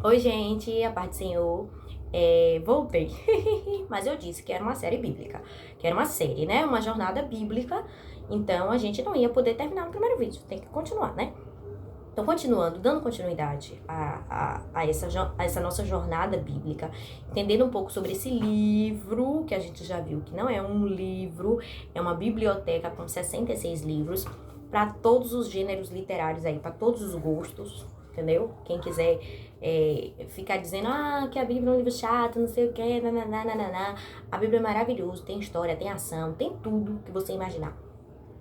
Oi, gente, a paz do Senhor. Voltei. Mas eu disse que era uma série bíblica. Que era uma série, né? Uma jornada bíblica. Então a gente não ia poder terminar no primeiro vídeo. Tem que continuar, né? Então, continuando, dando continuidade a essa nossa jornada bíblica, entendendo um pouco sobre esse livro, que a gente já viu que não é um livro, é uma biblioteca com 66 livros, para todos os gêneros literários aí, para todos os gostos, entendeu? Quem quiser ficar dizendo, que a Bíblia é um livro chato, não sei o que, nananana. A Bíblia é maravilhosa, tem história, tem ação, tem tudo que você imaginar.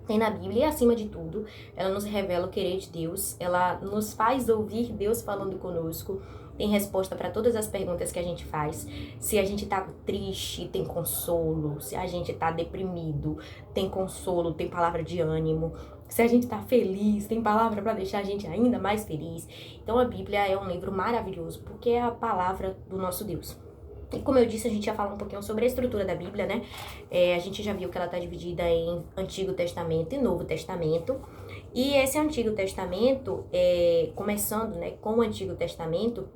Tem na Bíblia e, acima de tudo, ela nos revela o querer de Deus, ela nos faz ouvir Deus falando conosco, tem resposta para todas as perguntas que a gente faz. Se a gente tá triste, tem consolo. Se a gente tá deprimido, tem consolo, tem palavra de ânimo. Se a gente tá feliz, tem palavra para deixar a gente ainda mais feliz. Então a Bíblia é um livro maravilhoso, porque é a palavra do nosso Deus. E como eu disse, a gente ia falar um pouquinho sobre a estrutura da Bíblia, né? A gente já viu que ela está dividida em Antigo Testamento e Novo Testamento. E esse Antigo Testamento, começando, né, com o Antigo Testamento,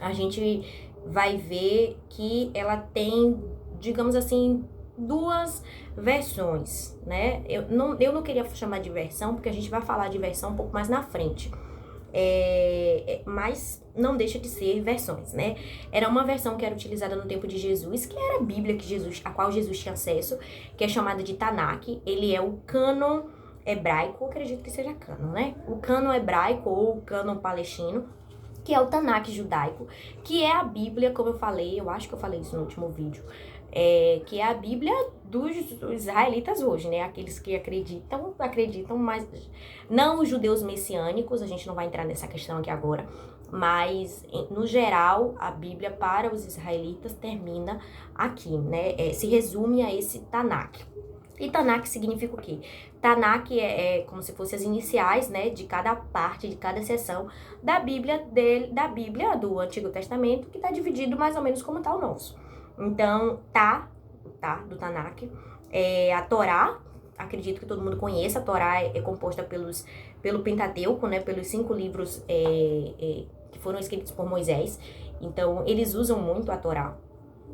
a gente vai ver que ela tem, digamos assim, duas versões, né? Eu não queria chamar de versão, porque a gente vai falar de versão um pouco mais na frente. Mas não deixa de ser versões, né? Era uma versão que era utilizada no tempo de Jesus, que era a Bíblia a qual Jesus tinha acesso, que é chamada de Tanakh. Ele é o cânon hebraico, acredito que seja cânon, né? O cânon hebraico ou o cânon palestino, que é o Tanakh judaico, que é a Bíblia, como eu falei, eu acho que eu falei isso no último vídeo, que é a Bíblia dos israelitas hoje, né? Aqueles que acreditam, mas não os judeus messiânicos, a gente não vai entrar nessa questão aqui agora, mas no geral a Bíblia para os israelitas termina aqui, né? Se resume a esse Tanakh. E Tanakh significa o quê? Tanakh é como se fossem as iniciais, né, de cada parte, de cada seção da Bíblia do Antigo Testamento, que está dividido mais ou menos como está o nosso. Então, do Tanakh, a Torá, acredito que todo mundo conheça, a Torá é composta pelo Pentateuco, né, pelos 5 livros que foram escritos por Moisés. Então, eles usam muito a Torá.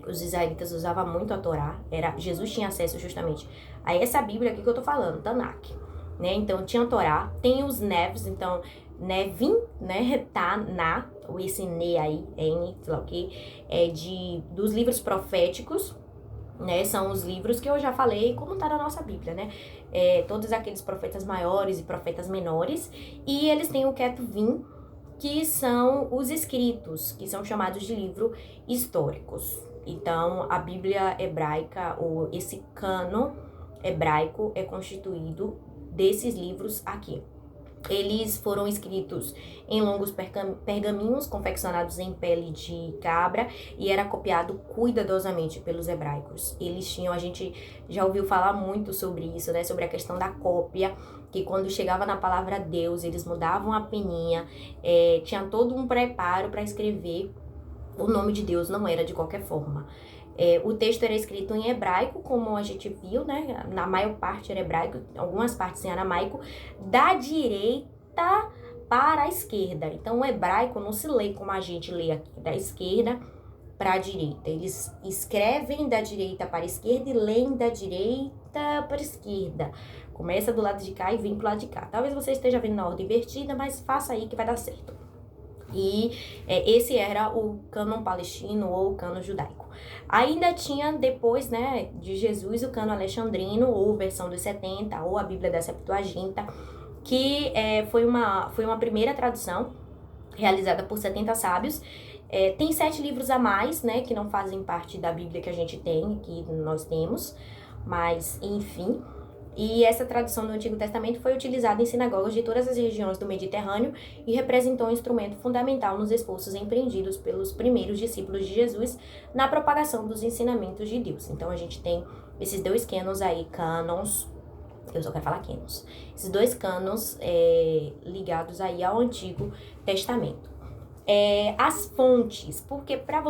Os israelitas usavam muito a Torá, Jesus tinha acesso justamente a essa Bíblia aqui que eu tô falando, Tanakh, né? Então tinha a Torá, tem os Nevs, então Nevim, né? Ou esse Ne aí, N, sei lá o que, dos livros proféticos, né? São os livros que eu já falei, como tá na nossa Bíblia, né? Todos aqueles profetas maiores e profetas menores, e eles têm o Ketuvim, que são os escritos, que são chamados de livros históricos. Então, a Bíblia hebraica, ou esse cânon hebraico, é constituído desses livros aqui. Eles foram escritos em longos pergaminhos confeccionados em pele de cabra e era copiado cuidadosamente pelos hebraicos. A gente já ouviu falar muito sobre isso, né? Sobre a questão da cópia, que quando chegava na palavra Deus, eles mudavam a peninha, tinha todo um preparo para escrever o nome de Deus, não era de qualquer forma. O texto era escrito em hebraico, como a gente viu, né? Na maior parte era hebraico, algumas partes em aramaico, da direita para a esquerda. Então, o hebraico não se lê como a gente lê aqui, da esquerda para a direita. Eles escrevem da direita para a esquerda e leem da direita para a esquerda. Começa do lado de cá e vem pro lado de cá. Talvez você esteja vendo na ordem invertida, mas faça aí que vai dar certo. E esse era o cânon palestino ou o cânon judaico. Ainda tinha depois, né, de Jesus, o cânon alexandrino ou versão dos 70 ou a Bíblia da Septuaginta, que foi uma primeira tradução realizada por 70 sábios. Tem 7 livros a mais, né, que não fazem parte da Bíblia que a gente tem, que nós temos, mas enfim. E essa tradução do Antigo Testamento foi utilizada em sinagogas de todas as regiões do Mediterrâneo e representou um instrumento fundamental nos esforços empreendidos pelos primeiros discípulos de Jesus na propagação dos ensinamentos de Deus. Então a gente tem esses dois cânons, eu só quero falar cânons, esses dois cânons ligados aí ao Antigo Testamento. As fontes, porque para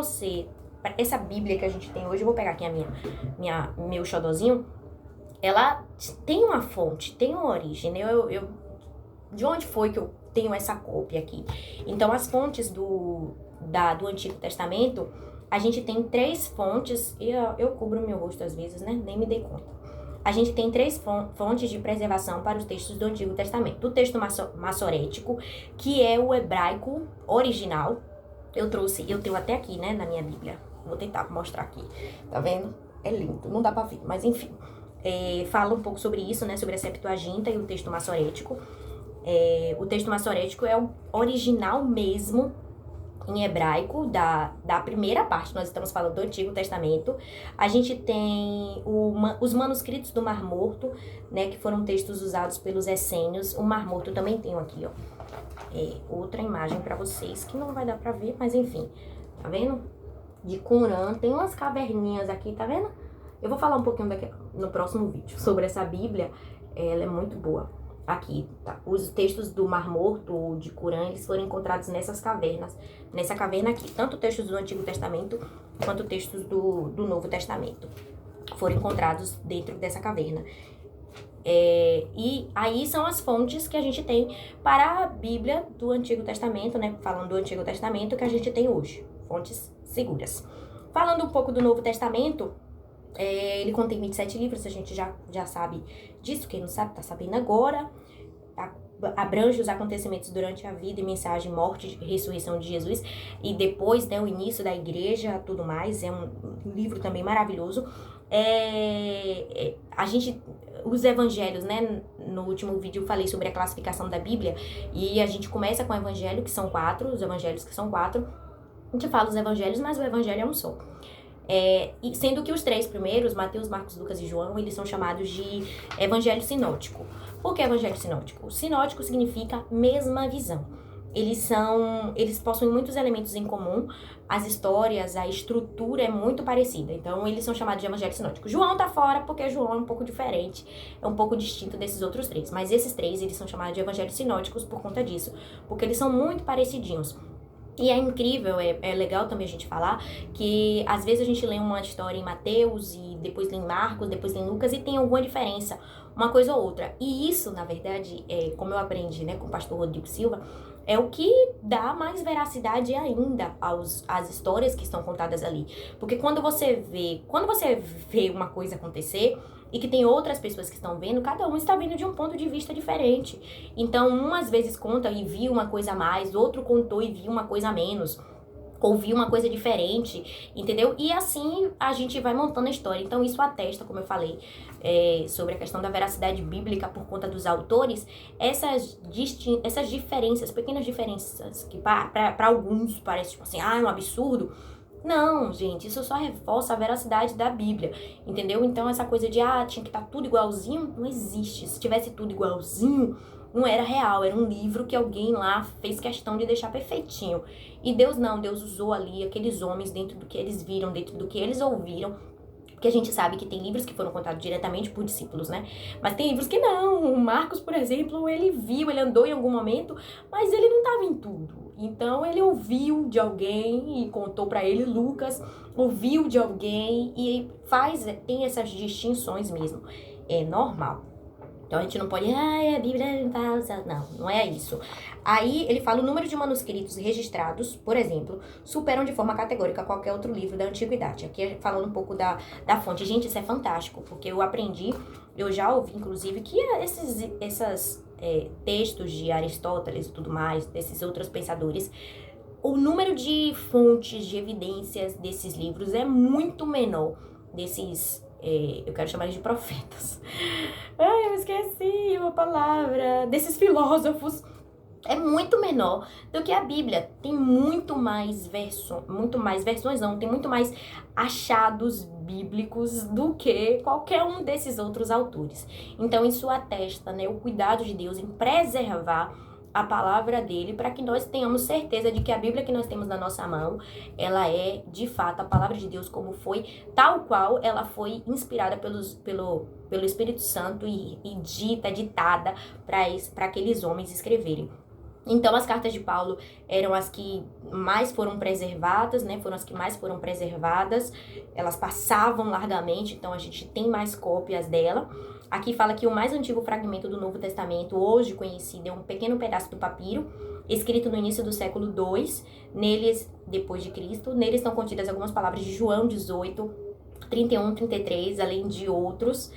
essa Bíblia que a gente tem hoje, eu vou pegar aqui meu xodozinho, ela tem uma fonte, tem uma origem, né? De onde foi que eu tenho essa cópia aqui? Então, as fontes do Antigo Testamento, a gente tem 3 fontes, e eu cubro meu rosto às vezes, né? Nem me dei conta. A gente tem 3 fontes de preservação para os textos do Antigo Testamento. O texto massorético, que é o hebraico original. Eu tenho até aqui, né, na minha Bíblia. Vou tentar mostrar aqui. Tá vendo? É lindo, não dá pra ver, mas enfim. Fala um pouco sobre isso, né, sobre a Septuaginta e o texto massorético. O texto massorético é o original mesmo em hebraico, da primeira parte, nós estamos falando do Antigo Testamento. A gente tem os manuscritos do Mar Morto, né, que foram textos usados pelos essênios. O Mar Morto também tem aqui, ó. Outra imagem para vocês, que não vai dar pra ver, mas enfim. Tá vendo? De Qumran, tem umas caverninhas aqui, tá vendo? Eu vou falar um pouquinho no próximo vídeo sobre essa Bíblia, ela é muito boa. Aqui, tá? Os textos do Mar Morto, de Qumran, eles foram encontrados nessas cavernas, nessa caverna aqui. Tanto textos do Antigo Testamento, quanto textos do Novo Testamento foram encontrados dentro dessa caverna. E aí são as fontes que a gente tem para a Bíblia do Antigo Testamento, né? Falando do Antigo Testamento, que a gente tem hoje. Fontes seguras. Falando um pouco do Novo Testamento, ele contém 27 livros, a gente já sabe disso. Quem não sabe, tá sabendo agora. Abrange os acontecimentos durante a vida e mensagem, morte e ressurreição de Jesus. E depois, né, o início da igreja, tudo mais. É um livro também maravilhoso. Os evangelhos, né? No último vídeo eu falei sobre a classificação da Bíblia. E a gente começa com o evangelho, que são 4. Os evangelhos que são 4. A gente fala os evangelhos, mas o evangelho é um só. E sendo que os 3 primeiros, Mateus, Marcos, Lucas e João, eles são chamados de evangelho sinótico. Por que evangelho sinótico? Sinótico significa mesma visão. Eles possuem muitos elementos em comum, as histórias, a estrutura é muito parecida. Então, eles são chamados de evangelho sinótico. João tá fora porque João é um pouco diferente, é um pouco distinto desses outros 3. Mas esses 3, eles são chamados de evangelhos sinóticos por conta disso, porque eles são muito parecidinhos. E é incrível, é legal também a gente falar que às vezes a gente lê uma história em Mateus e depois lê em Marcos, depois lê em Lucas e tem alguma diferença, uma coisa ou outra. E isso, na verdade, como eu aprendi, né, com o pastor Rodrigo Silva, é o que dá mais veracidade ainda às histórias que estão contadas ali. Porque quando você vê uma coisa acontecer e que tem outras pessoas que estão vendo, cada um está vendo de um ponto de vista diferente. Então, um às vezes conta e viu uma coisa a mais, outro contou e viu uma coisa a menos, ou viu uma coisa diferente, entendeu? E assim a gente vai montando a história. Então, isso atesta, como eu falei, sobre a questão da veracidade bíblica por conta dos autores, essas diferenças, pequenas diferenças, que para alguns parece tipo assim, é um absurdo. Não, gente, isso só reforça a veracidade da Bíblia, entendeu? Então, essa coisa de, tinha que estar tudo igualzinho, não existe. Se tivesse tudo igualzinho, não era real, era um livro que alguém lá fez questão de deixar perfeitinho. E Deus não, Deus usou ali aqueles homens dentro do que eles viram, dentro do que eles ouviram, porque a gente sabe que tem livros que foram contados diretamente por discípulos, né? Mas tem livros que não. O Marcos, por exemplo, ele viu, ele andou em algum momento, mas ele não estava em tudo. Então, ele ouviu de alguém e contou para ele. Lucas ouviu de alguém e tem essas distinções mesmo. É normal. Então, a gente não pode, a Bíblia não tá usando. Não é isso. Aí, ele fala, o número de manuscritos registrados, por exemplo, superam de forma categórica qualquer outro livro da antiguidade. Aqui, falando um pouco da fonte. Gente, isso é fantástico, porque eu aprendi, eu já ouvi, inclusive, que esses textos de Aristóteles e tudo mais, desses outros pensadores, o número de fontes, de evidências desses livros é muito menor desses... eu quero chamar eles de profetas. Eu esqueci uma palavra. Desses filósofos. É muito menor do que a Bíblia. Tem muito mais versões não, tem muito mais achados bíblicos do que qualquer um desses outros autores. Então, isso atesta, né, o cuidado de Deus em preservar a palavra dele, para que nós tenhamos certeza de que a Bíblia que nós temos na nossa mão, ela é, de fato, a palavra de Deus como foi, tal qual ela foi inspirada pelo Espírito Santo e ditada para aqueles homens escreverem. Então, as cartas de Paulo eram as que mais foram preservadas, né? Foram as que mais foram preservadas. Elas passavam largamente, então a gente tem mais cópias dela. Aqui fala que o mais antigo fragmento do Novo Testamento, hoje conhecido, é um pequeno pedaço do papiro escrito no início do século II, neles, depois de Cristo, neles estão contidas algumas palavras de João 18, 31, 33, além de outras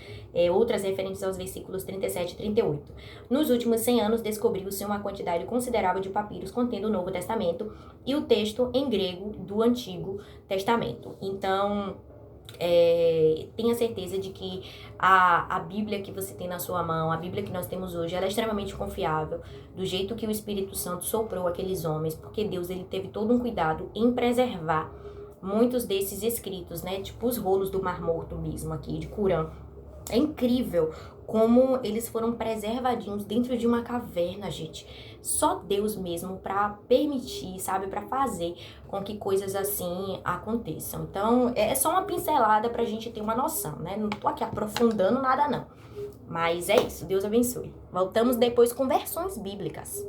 referências aos versículos 37 e 38. Nos últimos 100 anos, descobriu-se uma quantidade considerável de papiros contendo o Novo Testamento e o texto em grego do Antigo Testamento. Então, tenha certeza de que a Bíblia que você tem na sua mão, a Bíblia que nós temos hoje, ela é extremamente confiável, do jeito que o Espírito Santo soprou aqueles homens, porque Deus ele teve todo um cuidado em preservar muitos desses escritos, né? Tipo os rolos do Mar Morto mesmo aqui, de Corã. É incrível como eles foram preservadinhos dentro de uma caverna, gente. Só Deus mesmo para permitir, sabe, para fazer com que coisas assim aconteçam. Então, é só uma pincelada pra gente ter uma noção, né? Não tô aqui aprofundando nada não. Mas é isso, Deus abençoe. Voltamos depois com versões bíblicas.